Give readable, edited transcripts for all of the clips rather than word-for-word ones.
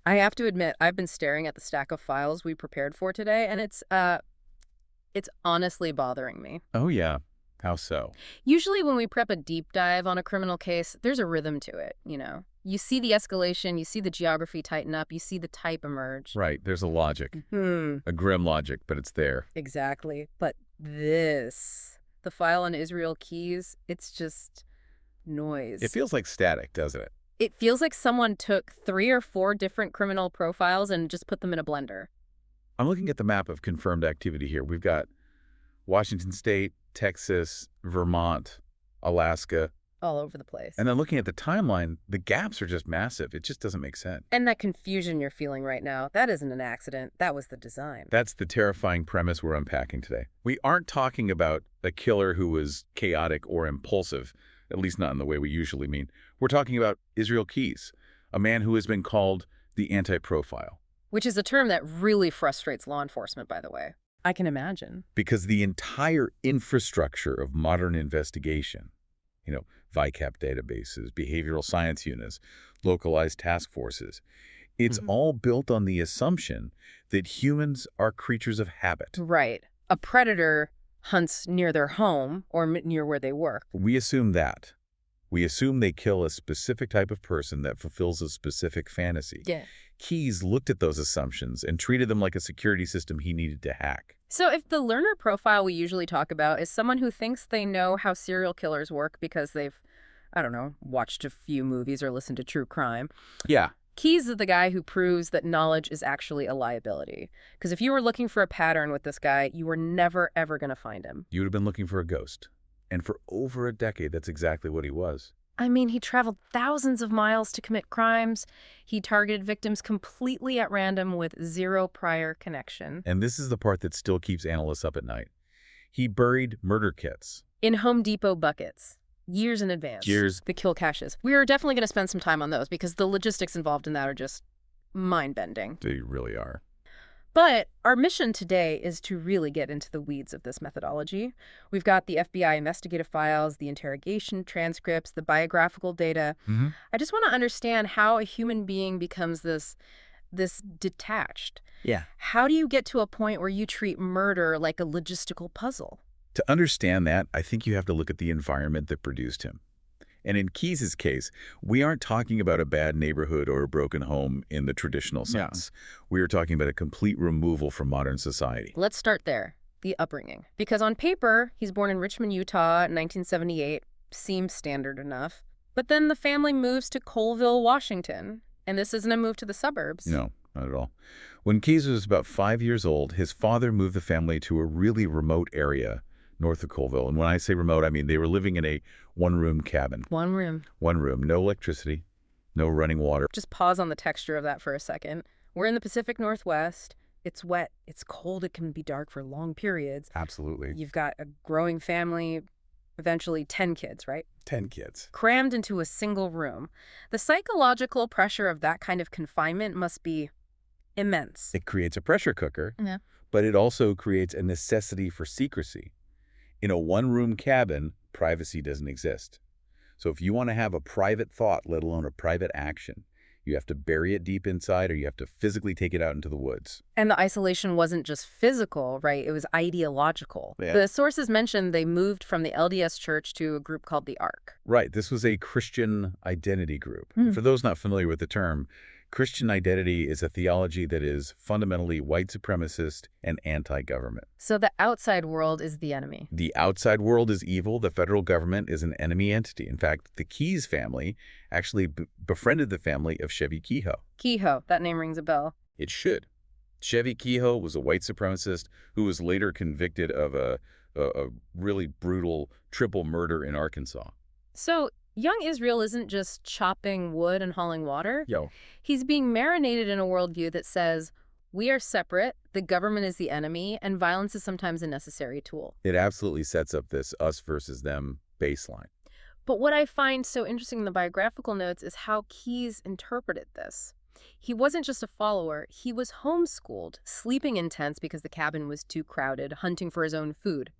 I have to admit, I've been staring at the stack of files we prepared for today, and it's honestly bothering me. Oh, yeah. How so? Usually when we prep a deep dive on a criminal case, there's a rhythm to it, you know. You see the escalation, you see the geography tighten up, you see the type emerge. Right, there's a logic. Hmm. A grim logic, but it's there. Exactly. But the file on Israel Keys, it's just noise. It feels like static, doesn't it? It feels like someone took 3 or 4 different criminal profiles and just put them in a blender. I'm looking at the map of confirmed activity here. We've got Washington State, Texas, Vermont, Alaska. All over the place. And then looking at the timeline, the gaps are just massive. It just doesn't make sense. And that confusion you're feeling right now, that isn't an accident. That was the design. That's the terrifying premise we're unpacking today. We aren't talking about a killer who was chaotic or impulsive, at least not in the way we usually mean. We're talking about Israel Keys, a man who has been called the anti-profile. Which is a term that really frustrates law enforcement, by the way. I can imagine. Because the entire infrastructure of modern investigation, VICAP databases, behavioral science units, localized task forces, it's all built on the assumption that humans are creatures of habit. Right. A predator hunts near their home or near where they work. We assume that. We assume they kill a specific type of person that fulfills a specific fantasy. Yeah. Keys looked at those assumptions and treated them like a security system he needed to hack. So if the learner profile we usually talk about is someone who thinks they know how serial killers work because they've, I don't know, watched a few movies or listened to true crime. Yeah. Keys is the guy who proves that knowledge is actually a liability. Because if you were looking for a pattern with this guy, you were never, ever going to find him. You would have been looking for a ghost. And for over a decade, that's exactly what he was. I mean, he traveled thousands of miles to commit crimes. He targeted victims completely at random with zero prior connection. And this is the part that still keeps analysts up at night. He buried murder kits. In Home Depot buckets. Years in advance. Years. The kill caches. We are definitely going to spend some time on those because the logistics involved in that are just mind-bending. They really are. But our mission today is to really get into the weeds of this methodology. We've got the FBI investigative files, the interrogation transcripts, the biographical data. I just want to understand how a human being becomes this detached. Yeah. How do you get to a point where you treat murder like a logistical puzzle? To understand that, I think you have to look at the environment that produced him. And in Keys's case, we aren't talking about a bad neighborhood or a broken home in the traditional sense. We are talking about a complete removal from modern society. Let's start there, the upbringing. Because on paper, he's born in Richmond, Utah in 1978. Seems standard enough. But then the family moves to Colville, Washington. And this isn't a move to the suburbs. No, not at all. When Keys was about 5 years old, his father moved the family to a really remote area north of Colville. And when I say remote, I mean they were living in a one-room cabin. One room. One room. No electricity, no running water. Just pause on the texture of that for a second. We're in the Pacific Northwest. It's wet. It's cold. It can be dark for long periods. Absolutely. You've got a growing family, eventually 10 kids, right? 10 kids. Crammed into a single room. The psychological pressure of that kind of confinement must be immense. It creates a pressure cooker, Yeah. but it also creates a necessity for secrecy. In a one-room cabin, privacy doesn't exist. So if you want to have a private thought, let alone a private action, you have to bury it deep inside or you have to physically take it out into the woods. And the isolation wasn't just physical, right? It was ideological. Yeah. The sources mentioned they moved from the LDS Church to a group called the Ark. Right. This was a Christian identity group. For those not familiar with the term, Christian identity is a theology that is fundamentally white supremacist and anti-government. So the outside world is the enemy. The outside world is evil. The federal government is an enemy entity. In fact, the Keys family actually befriended the family of Chevy Kehoe. Kehoe, that name rings a bell. It should. Chevy Kehoe was a white supremacist who was later convicted of a really brutal triple murder in Arkansas. So young Israel isn't just chopping wood and hauling water. Yo. He's being marinated in a worldview that says, we are separate, the government is the enemy, and violence is sometimes a necessary tool. It absolutely sets up this us versus them baseline. But what I find so interesting in the biographical notes is how Keys interpreted this. He wasn't just a follower, he was homeschooled, sleeping in tents because the cabin was too crowded, hunting for his own food.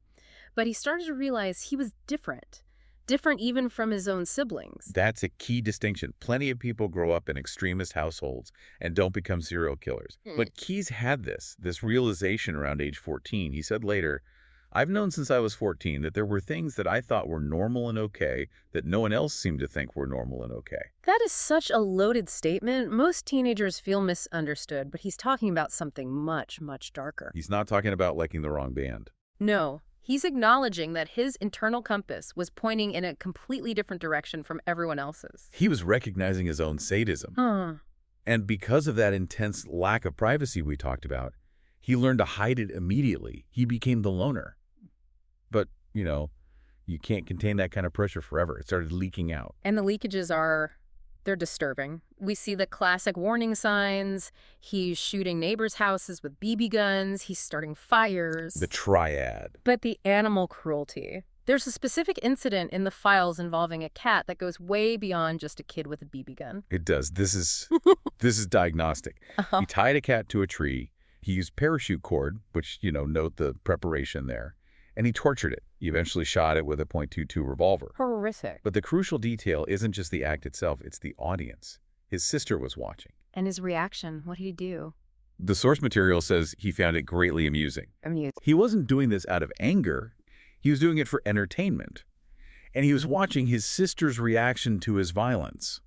But he started to realize he was different. different even from his own siblings. That's a key distinction. Plenty of people grow up in extremist households and don't become serial killers. But Keyes had this realization around age 14. He said later, I've known since I was 14 that there were things that I thought were normal and okay that no one else seemed to think were normal and okay. That is such a loaded statement. Most teenagers feel misunderstood, but he's talking about something much, much darker. He's not talking about liking the wrong band. No, he's acknowledging that his internal compass was pointing in a completely different direction from everyone else's. He was recognizing his own sadism. And because of that intense lack of privacy we talked about, he learned to hide it immediately. He became the loner. But, you can't contain that kind of pressure forever. It started leaking out. And the leakages they're disturbing. We see the classic warning signs. He's shooting neighbors' houses with BB guns. He's starting fires. The triad. But the animal cruelty. There's a specific incident in the files involving a cat that goes way beyond just a kid with a BB gun. It does. This is diagnostic. He tied a cat to a tree. He used parachute cord, which, note the preparation there. And he tortured it. He eventually shot it with a .22 revolver. Horrific. But the crucial detail isn't just the act itself, it's the audience. His sister was watching. And his reaction, what did he do? The source material says he found it greatly amusing. He wasn't doing this out of anger. He was doing it for entertainment. And he was watching his sister's reaction to his violence.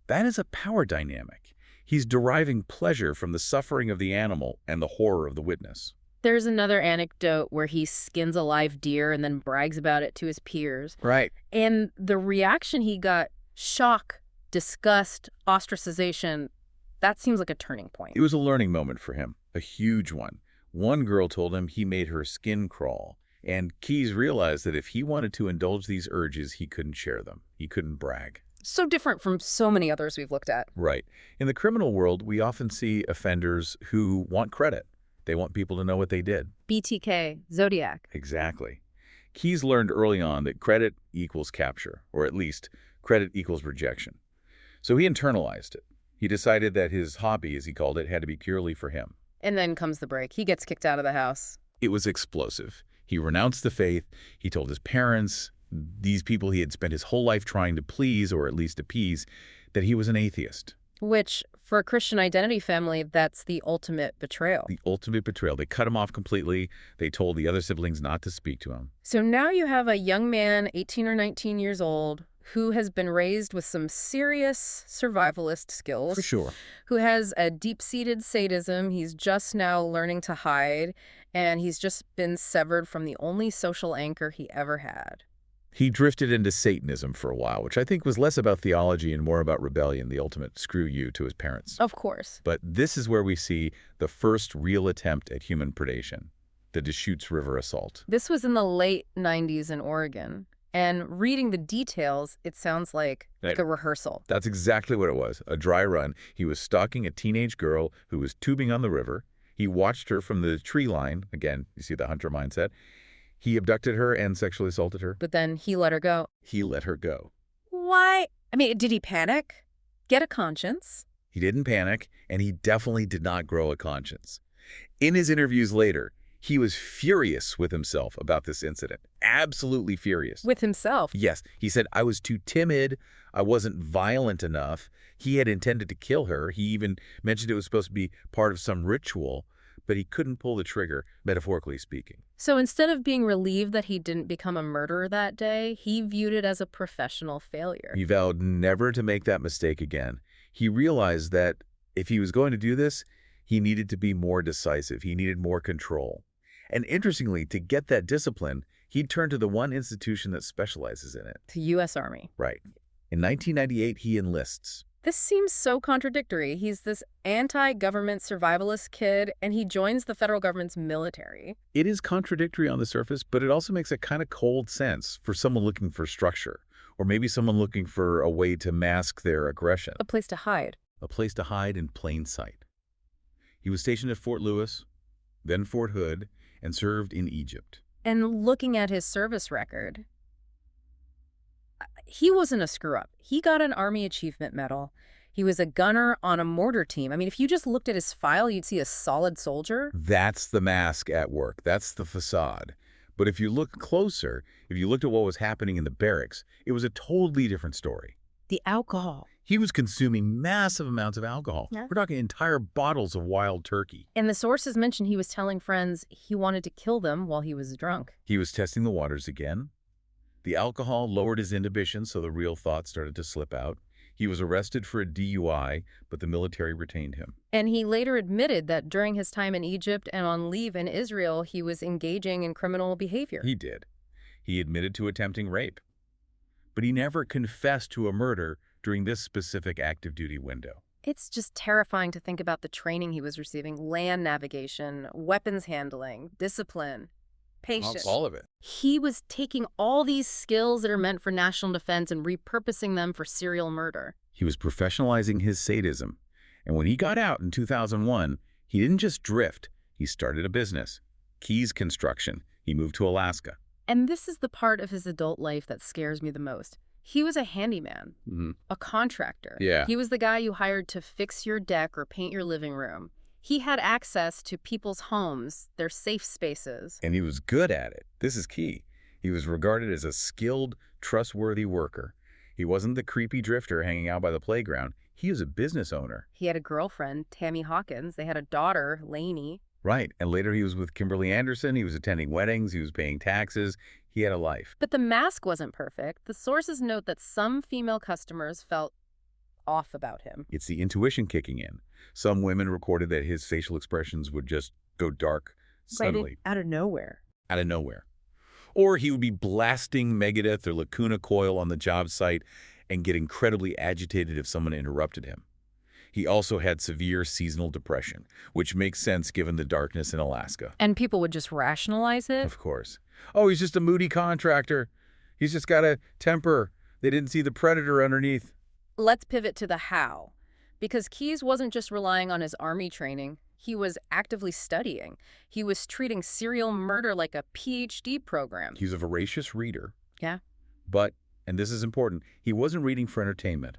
That is a power dynamic. He's deriving pleasure from the suffering of the animal and the horror of the witness. There's another anecdote where he skins a live deer and then brags about it to his peers. Right. And the reaction he got, shock, disgust, ostracization, that seems like a turning point. It was a learning moment for him, a huge one. One girl told him he made her skin crawl. And Keyes realized that if he wanted to indulge these urges, he couldn't share them. He couldn't brag. So different from so many others we've looked at. Right. In the criminal world, we often see offenders who want credit. They want people to know what they did. BTK, Zodiac. Exactly. Keyes learned early on that credit equals capture, or at least credit equals rejection. So he internalized it. He decided that his hobby, as he called it, had to be purely for him. And then comes the break. He gets kicked out of the house. It was explosive. He renounced the faith. He told his parents, these people he had spent his whole life trying to please, or at least appease, that he was an atheist. Which, for a Christian identity family, that's the ultimate betrayal. The ultimate betrayal. They cut him off completely. They told the other siblings not to speak to him. So now you have a young man, 18 or 19 years old, who has been raised with some serious survivalist skills. For sure. Who has a deep-seated sadism he's just now learning to hide, and he's just been severed from the only social anchor he ever had. He drifted into Satanism for a while, which I think was less about theology and more about rebellion, the ultimate screw you to his parents. Of course. But this is where we see the first real attempt at human predation, the Deschutes River assault. This was in the late 90s in Oregon. And reading the details, it sounds like a rehearsal. That's exactly what it was, a dry run. He was stalking a teenage girl who was tubing on the river. He watched her from the tree line. Again, you see the hunter mindset. He abducted her and sexually assaulted her. But then he let her go. He let her go. Why? I mean, did he panic? Get a conscience? He didn't panic, and he definitely did not grow a conscience. In his interviews later, he was furious with himself about this incident. Absolutely furious. With himself? Yes. He said, I was too timid. I wasn't violent enough. He had intended to kill her. He even mentioned it was supposed to be part of some ritual, but he couldn't pull the trigger, metaphorically speaking. So instead of being relieved that he didn't become a murderer that day, he viewed it as a professional failure. He vowed never to make that mistake again. He realized that if he was going to do this, he needed to be more decisive. He needed more control. And interestingly, to get that discipline, he'd turn to the one institution that specializes in it. The U.S. Army. Right. In 1998, he enlists. This seems so contradictory. He's this anti-government survivalist kid, and he joins the federal government's military. It is contradictory on the surface, but it also makes a kind of cold sense for someone looking for structure, or maybe someone looking for a way to mask their aggression. A place to hide. A place to hide in plain sight. He was stationed at Fort Lewis, then Fort Hood, and served in Egypt. And looking at his service record, he wasn't a screw-up. He got an Army Achievement Medal. He was a gunner on a mortar team. I mean, if you just looked at his file, you'd see a solid soldier. That's the mask at work. That's the facade. But if you look closer, if you looked at what was happening in the barracks, it was a totally different story. The alcohol. He was consuming massive amounts of alcohol. Yeah. We're talking entire bottles of wild turkey. And the sources mention he was telling friends he wanted to kill them while he was drunk. He was testing the waters again. The alcohol lowered his inhibition, so the real thoughts started to slip out. He was arrested for a DUI, but the military retained him. And he later admitted that during his time in Egypt and on leave in Israel, he was engaging in criminal behavior. He did. He admitted to attempting rape. But he never confessed to a murder during this specific active duty window. It's just terrifying to think about the training he was receiving: land navigation, weapons handling, discipline, patience. All of it. He was taking all these skills that are meant for national defense and repurposing them for serial murder. He was professionalizing his sadism. And when he got out in 2001, he didn't just drift. He started a business, Keys Construction. He moved to Alaska. And this is the part of his adult life that scares me the most. He was a handyman, a contractor. Yeah. He was the guy you hired to fix your deck or paint your living room. He had access to people's homes, their safe spaces. And he was good at it. This is key. He was regarded as a skilled, trustworthy worker. He wasn't the creepy drifter hanging out by the playground. He was a business owner. He had a girlfriend, Tammy Hawkins. They had a daughter, Lainey. Right. And later he was with Kimberly Anderson. He was attending weddings. He was paying taxes. He had a life. But the mask wasn't perfect. The sources note that some female customers felt off about him. It's the intuition kicking in. Some women recorded that his facial expressions would just go dark suddenly. Out of nowhere. Out of nowhere. Or he would be blasting Megadeth or Lacuna Coil on the job site and get incredibly agitated if someone interrupted him. He also had severe seasonal depression, which makes sense given the darkness in Alaska. And people would just rationalize it? Of course. Oh, he's just a moody contractor. He's just got a temper. They didn't see the predator underneath. Let's pivot to the how. Because Keys wasn't just relying on his army training. He was actively studying. He was treating serial murder like a PhD program. He's a voracious reader. Yeah. But, and this is important, he wasn't reading for entertainment.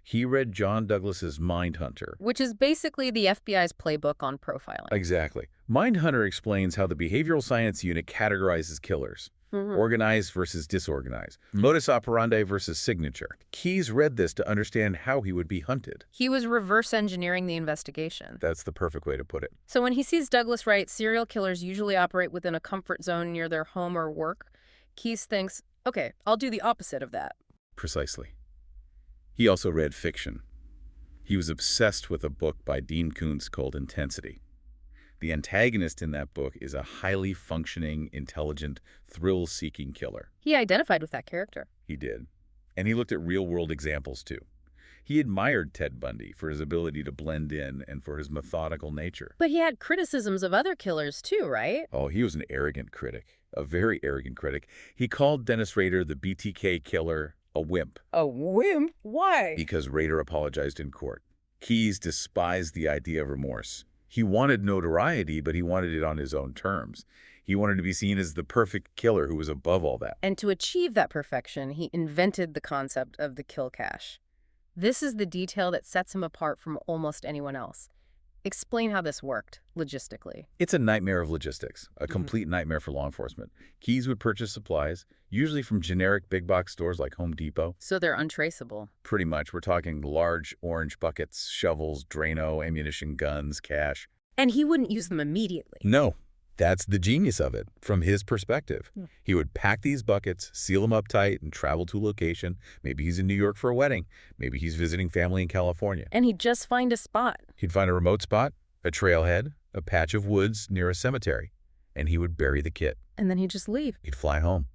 He read John Douglas's Mindhunter. Which is basically the FBI's playbook on profiling. Exactly. Mindhunter explains how the behavioral science unit categorizes killers. Organized versus disorganized. Modus operandi versus signature. Keys read this to understand how he would be hunted. He was reverse engineering the investigation. That's the perfect way to put it. So when he sees Douglas write, serial killers usually operate within a comfort zone near their home or work, Keys thinks, okay, I'll do the opposite of that. Precisely. He also read fiction. He was obsessed with a book by Dean Koontz called Intensity. The antagonist in that book is a highly functioning, intelligent, thrill-seeking killer. He identified with that character. He did. And he looked at real-world examples, too. He admired Ted Bundy for his ability to blend in and for his methodical nature. But he had criticisms of other killers, too, right? Oh, he was an arrogant critic, a very arrogant critic. He called Dennis Rader, the BTK killer, a wimp. A wimp? Why? Because Rader apologized in court. Keys despised the idea of remorse. He wanted notoriety, but he wanted it on his own terms. He wanted to be seen as the perfect killer who was above all that. And to achieve that perfection, he invented the concept of the kill cache. This is the detail that sets him apart from almost anyone else. Explain how this worked, logistically. It's a nightmare of logistics, a complete nightmare for law enforcement. Keys would purchase supplies, usually from generic big box stores like Home Depot. So they're untraceable. Pretty much. We're talking large orange buckets, shovels, Drano, ammunition, guns, cash. And he wouldn't use them immediately. No. That's the genius of it, from his perspective. He would pack these buckets, seal them up tight, and travel to a location. Maybe he's in New York for a wedding. Maybe he's visiting family in California. And he'd just find a spot. He'd find a remote spot, a trailhead, a patch of woods near a cemetery, and he would bury the kit. And then he'd just leave. He'd fly home.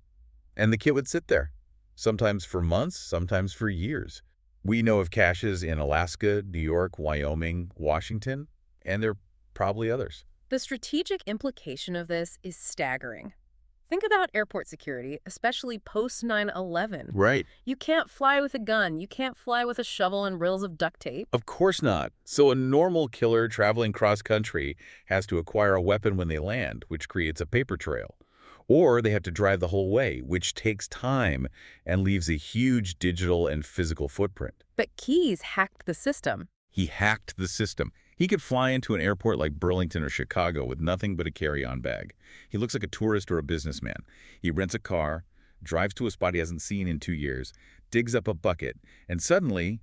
And the kit would sit there, sometimes for months, sometimes for years. We know of caches in Alaska, New York, Wyoming, Washington, and there are probably others. The strategic implication of this is staggering. Think about airport security, especially post 9/11. Right. You can't fly with a gun. You can't fly with a shovel and reels of duct tape. Of course not. So a normal killer traveling cross-country has to acquire a weapon when they land, which creates a paper trail. Or they have to drive the whole way, which takes time and leaves a huge digital and physical footprint. But Keys hacked the system. He hacked the system. He could fly into an airport like Burlington or Chicago with nothing but a carry-on bag. He looks like a tourist or a businessman. He rents a car, drives to a spot he hasn't seen in 2 years, digs up a bucket, and suddenly,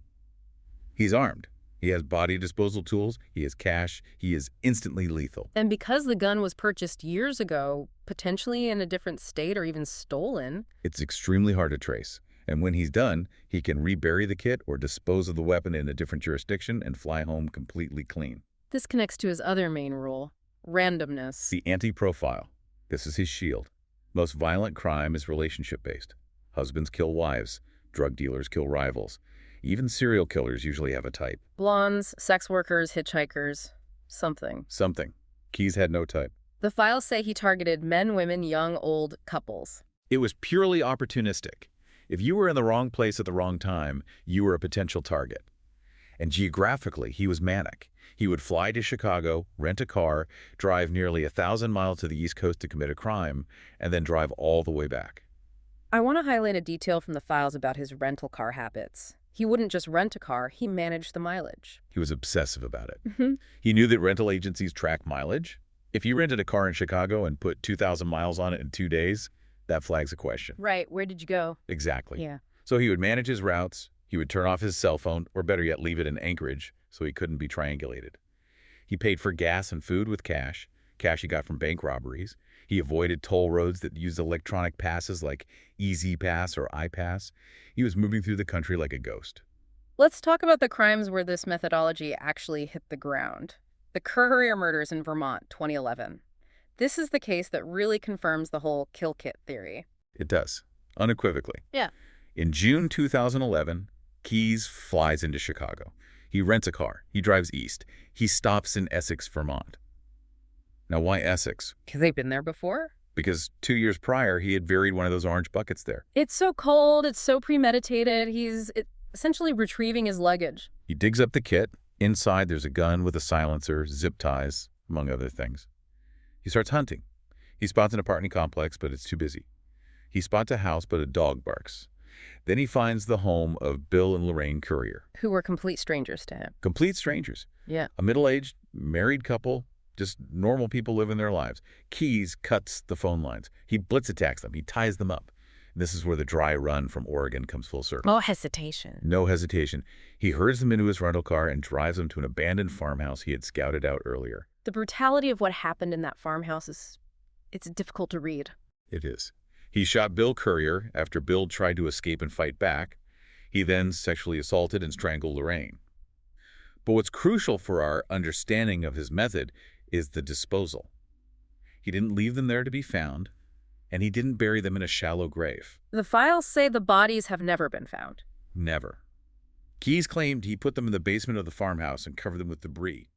he's armed. He has body disposal tools, he has cash, he is instantly lethal. And because the gun was purchased years ago, potentially in a different state or even stolen. It's extremely hard to trace. And when he's done, he can rebury the kit or dispose of the weapon in a different jurisdiction and fly home completely clean. This connects to his other main rule, randomness. The anti-profile. This is his shield. Most violent crime is relationship-based. Husbands kill wives. Drug dealers kill rivals. Even serial killers usually have a type. Blondes, sex workers, hitchhikers, something. Something. Keyes had no type. The files say he targeted men, women, young, old, couples. It was purely opportunistic. If you were in the wrong place at the wrong time, you were a potential target. And geographically, he was manic. He would fly to Chicago, rent a car, drive nearly 1,000 miles to the East Coast to commit a crime, and then drive all the way back. I want to highlight a detail from the files about his rental car habits. He wouldn't just rent a car, he managed the mileage. He was obsessive about it. He knew that rental agencies track mileage. If you rented a car in Chicago and put 2,000 miles on it in 2 days, that flags a question. Right, where did you go? Exactly. Yeah. So he would manage his routes, he would turn off his cell phone, or better yet, leave it in Anchorage so he couldn't be triangulated. He paid for gas and food with cash he got from bank robberies. He avoided toll roads that used electronic passes like Easy Pass or iPass. He was moving through the country like a ghost. Let's talk about the crimes where this methodology actually hit the ground. The Currier murders in Vermont, 2011. This is the case that really confirms the whole kill kit theory. It does, unequivocally. Yeah. In June 2011, Keyes flies into Chicago. He rents a car. He drives east. He stops in Essex, Vermont. Now, why Essex? Because they've been there before? Because 2 years prior, he had buried one of those orange buckets there. It's so cold, it's so premeditated, he's essentially retrieving his luggage. He digs up the kit. Inside, there's a gun with a silencer, zip ties, among other things. He starts hunting. He spots an apartment complex, but it's too busy. He spots a house, but a dog barks. Then he finds the home of Bill and Lorraine Currier. Who were complete strangers to him. Complete strangers. Yeah. A middle-aged, married couple, just normal people living their lives. Keyes cuts the phone lines. He blitz attacks them. He ties them up. This is where the dry run from Oregon comes full circle. No hesitation. No hesitation. He herds them into his rental car and drives them to an abandoned farmhouse he had scouted out earlier. The brutality of what happened in that farmhouse it's difficult to read. It is. He shot Bill Currier after Bill tried to escape and fight back. He then sexually assaulted and strangled Lorraine. But what's crucial for our understanding of his method is the disposal. He didn't leave them there to be found, and he didn't bury them in a shallow grave. The files say the bodies have never been found. Never. Keyes claimed he put them in the basement of the farmhouse and covered them with debris,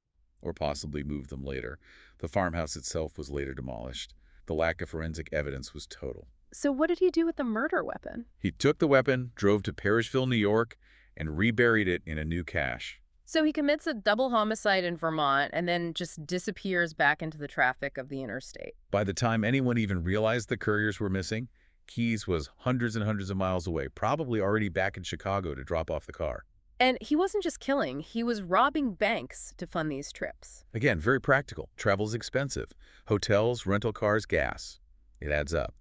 or possibly moved them later. The farmhouse itself was later demolished. The lack of forensic evidence was total. So what did he do with the murder weapon? He took the weapon, drove to Parrishville, New York, and reburied it in a new cache. So he commits a double homicide in Vermont and then just disappears back into the traffic of the interstate. By the time anyone even realized the Curriers were missing, Keyes was hundreds and hundreds of miles away, probably already back in Chicago to drop off the car. And he wasn't just killing, he was robbing banks to fund these trips. Again, very practical. Travel's expensive. Hotels, rental cars, gas. It adds up.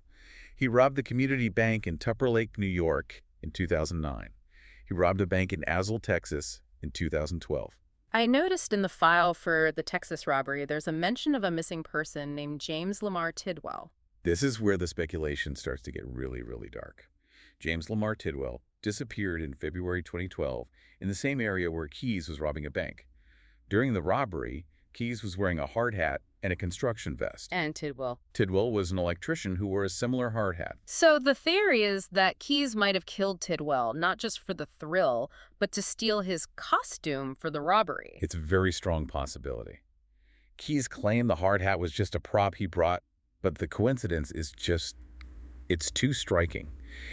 He robbed the community bank in Tupper Lake, New York in 2009. He robbed a bank in Azle, Texas in 2012. I noticed in the file for the Texas robbery, there's a mention of a missing person named James Lamar Tidwell. This is where the speculation starts to get really, really dark. James Lamar Tidwell disappeared in February 2012 in the same area where Keyes was robbing a bank. During the robbery, Keyes was wearing a hard hat and a construction vest. And Tidwell. Tidwell was an electrician who wore a similar hard hat. So the theory is that Keyes might have killed Tidwell, not just for the thrill, but to steal his costume for the robbery. It's a very strong possibility. Keyes claimed the hard hat was just a prop he brought, but the coincidence is it's too striking.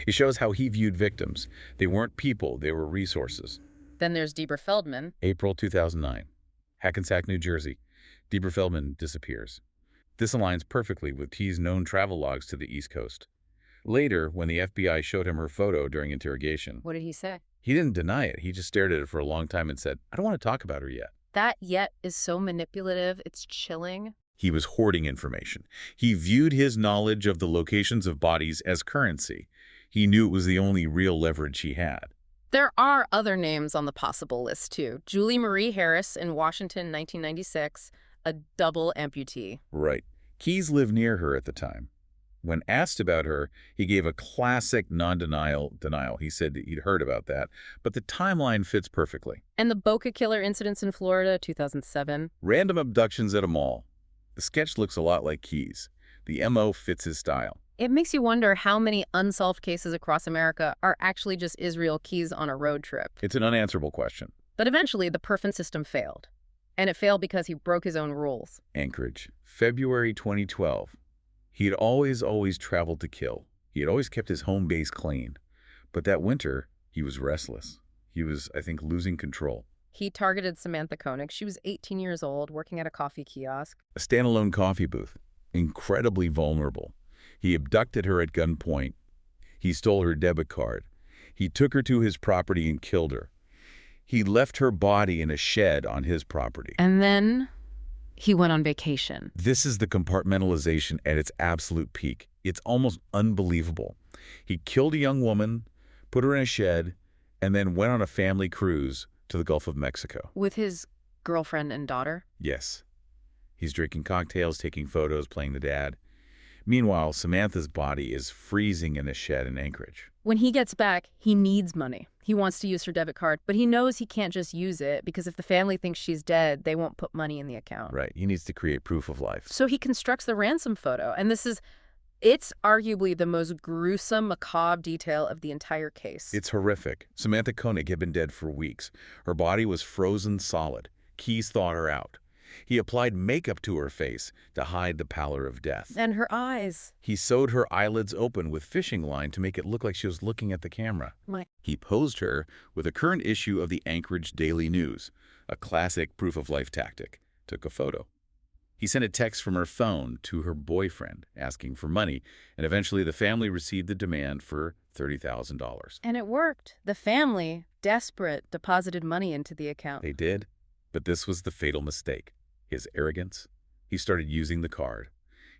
It shows how he viewed victims. They weren't people, they were resources. Then there's Deborah Feldman. April 2009. Hackensack, New Jersey. Deborah Feldman disappears. This aligns perfectly with Keyes' known travel logs to the East Coast. Later, when the FBI showed him her photo during interrogation, What did he say? he didn't deny it. He just stared at it for a long time and said, "I don't want to talk about her yet." That yet is so manipulative, it's chilling. He was hoarding information. He viewed his knowledge of the locations of bodies as currency. He knew it was the only real leverage he had. There are other names on the possible list, too. Julie Marie Harris in Washington, 1996, a double amputee. Right. Keyes lived near her at the time. When asked about her, he gave a classic denial. He said that he'd heard about that, but the timeline fits perfectly. And the Boca killer incidents in Florida, 2007. Random abductions at a mall. The sketch looks a lot like Keyes. The MO fits his style. It makes you wonder how many unsolved cases across America are actually just Israel Keyes on a road trip. It's an unanswerable question. But eventually, the Perfin system failed. And it failed because he broke his own rules. Anchorage, February 2012. He had always traveled to kill. He had always kept his home base clean. But that winter, he was restless. He was, I think, losing control. He targeted Samantha Koenig. She was 18 years old, working at a coffee kiosk. A standalone coffee booth. Incredibly vulnerable. He abducted her at gunpoint. He stole her debit card. He took her to his property and killed her. He left her body in a shed on his property. And then he went on vacation. This is the compartmentalization at its absolute peak. It's almost unbelievable. He killed a young woman, put her in a shed, and then went on a family cruise to the Gulf of Mexico. With his girlfriend and daughter? Yes. He's drinking cocktails, taking photos, playing the dad. Meanwhile, Samantha's body is freezing in a shed in Anchorage. When he gets back, he needs money. He wants to use her debit card, but he knows he can't just use it because if the family thinks she's dead, they won't put money in the account. Right. He needs to create proof of life. So he constructs the ransom photo, and it's arguably the most gruesome, macabre detail of the entire case. It's horrific. Samantha Koenig had been dead for weeks. Her body was frozen solid. Keyes thawed her out. He applied makeup to her face to hide the pallor of death. And her eyes. He sewed her eyelids open with fishing line to make it look like she was looking at the camera. He posed her with a current issue of the Anchorage Daily News, a classic proof-of-life tactic. Took a photo. He sent a text from her phone to her boyfriend asking for money, and eventually the family received the demand for $30,000. And it worked. The family, desperate, deposited money into the account. They did, but this was the fatal mistake. His arrogance. He started using the card.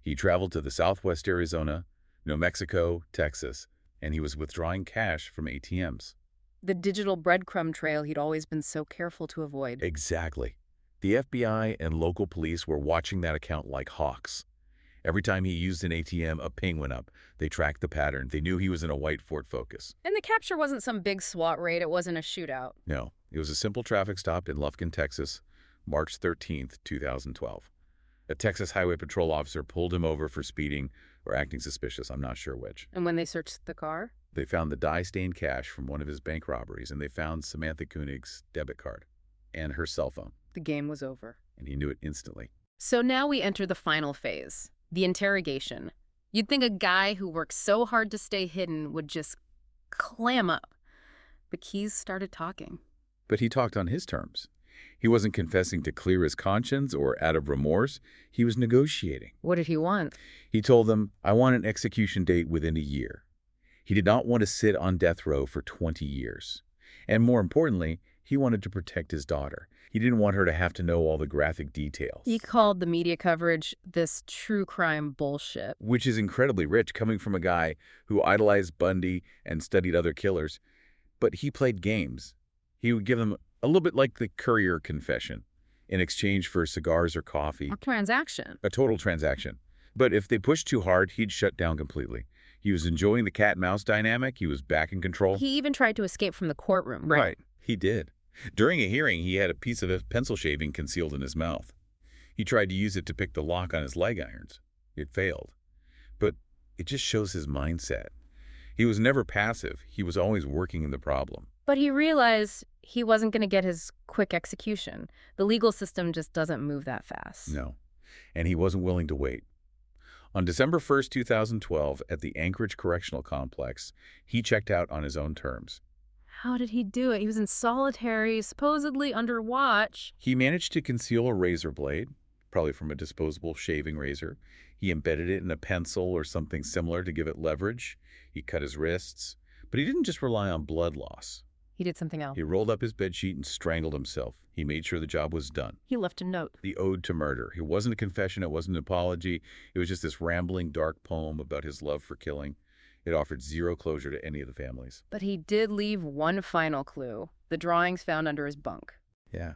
He traveled to the southwest Arizona, New Mexico, Texas, and he was withdrawing cash from ATMs. The digital breadcrumb trail he'd always been so careful to avoid. Exactly. The FBI and local police were watching that account like hawks. Every time he used an ATM, a ping went up. They tracked the pattern. They knew he was in a white Ford Focus. And the capture wasn't some big SWAT raid. It wasn't a shootout. No, it was a simple traffic stop in Lufkin, Texas, March 13th, 2012. A Texas Highway Patrol officer pulled him over for speeding or acting suspicious, I'm not sure which. And when they searched the car? They found the dye-stained cash from one of his bank robberies, and they found Samantha Koenig's debit card and her cell phone. The game was over. And he knew it instantly. So now we enter the final phase, the interrogation. You'd think a guy who works so hard to stay hidden would just clam up. But Keyes started talking. But he talked on his terms. He wasn't confessing to clear his conscience or out of remorse. He was negotiating. What did he want? He told them, I want an execution date within a year. He did not want to sit on death row for 20 years. And more importantly, he wanted to protect his daughter. He didn't want her to have to know all the graphic details. He called the media coverage this true crime bullshit. Which is incredibly rich, coming from a guy who idolized Bundy and studied other killers. But he played games. He would give them a little bit like the Currier confession in exchange for cigars or coffee. A transaction. A total transaction. But if they pushed too hard, he'd shut down completely. He was enjoying the cat-mouse dynamic. He was back in control. He even tried to escape from the courtroom, right? He did. During a hearing, he had a piece of pencil shaving concealed in his mouth. He tried to use it to pick the lock on his leg irons. It failed. But it just shows his mindset. He was never passive. He was always working in the problem. But he realized he wasn't going to get his quick execution. The legal system just doesn't move that fast. No. And he wasn't willing to wait. On December 1st, 2012, at the Anchorage Correctional Complex, he checked out on his own terms. How did he do it? He was in solitary, supposedly under watch. He managed to conceal a razor blade, probably from a disposable shaving razor. He embedded it in a pencil or something similar to give it leverage. He cut his wrists. But he didn't just rely on blood loss. He did something else. He rolled up his bedsheet and strangled himself. He made sure the job was done. He left a note. The Ode to Murder. It wasn't a confession. It wasn't an apology. It was just this rambling, dark poem about his love for killing. It offered zero closure to any of the families. But he did leave one final clue, the drawings found under his bunk. Yeah,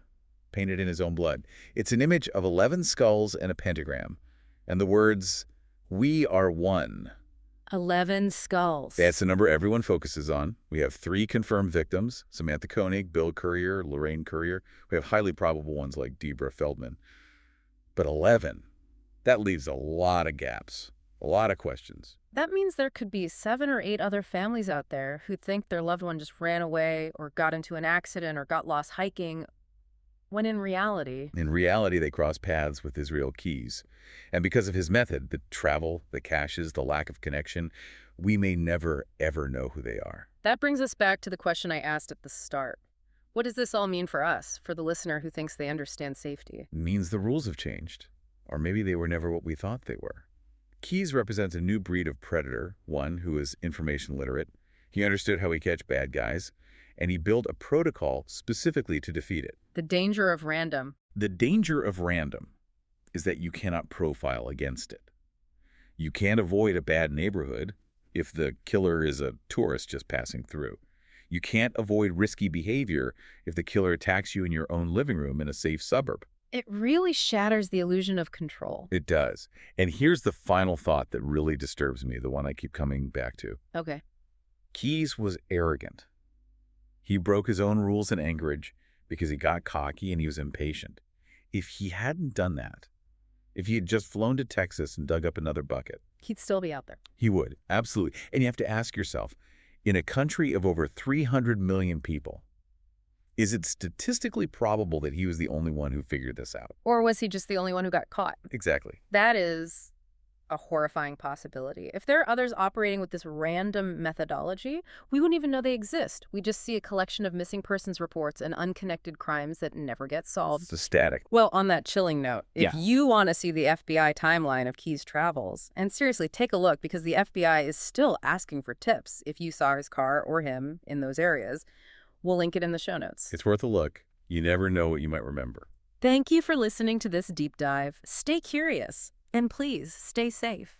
painted in his own blood. It's an image of 11 skulls and a pentagram, and the words, "We are one." 11 skulls. That's the number everyone focuses on. We have 3 confirmed victims, Samantha Koenig, Bill Currier, Lorraine Currier. We have highly probable ones like Deborah Feldman. But 11, that leaves a lot of gaps, a lot of questions. That means there could be 7 or 8 other families out there who think their loved one just ran away or got into an accident or got lost hiking, when in reality, they cross paths with Israel Keyes. And because of his method, the travel, the caches, the lack of connection, we may never, ever know who they are. That brings us back to the question I asked at the start. What does this all mean for us, for the listener who thinks they understand safety? It means the rules have changed. Or maybe they were never what we thought they were. Keyes represents a new breed of predator, one who is information literate. He understood how we catch bad guys, and he built a protocol specifically to defeat it. The danger of random. The danger of random is that you cannot profile against it. You can't avoid a bad neighborhood if the killer is a tourist just passing through. You can't avoid risky behavior if the killer attacks you in your own living room in a safe suburb. It really shatters the illusion of control. It does. And here's the final thought that really disturbs me, the one I keep coming back to. Okay. Keyes was arrogant. He broke his own rules in Anchorage because he got cocky and he was impatient. If he hadn't done that, if he had just flown to Texas and dug up another bucket, He'd still be out there. he would, absolutely. And you have to ask yourself, in a country of over 300 million people, is it statistically probable that he was the only one who figured this out? Or was he just the only one who got caught? Exactly. That is a horrifying possibility. If there are others operating with this random methodology, we wouldn't even know they exist. We just see a collection of missing persons reports and unconnected crimes that never get solved. It's a static. Well, on that chilling note, if Yeah. you want to see the FBI timeline of Keyes' travels, and seriously, take a look because the FBI is still asking for tips if you saw his car or him in those areas. We'll link it in the show notes. It's worth a look. You never know what you might remember. Thank you for listening to this deep dive. Stay curious, and please stay safe.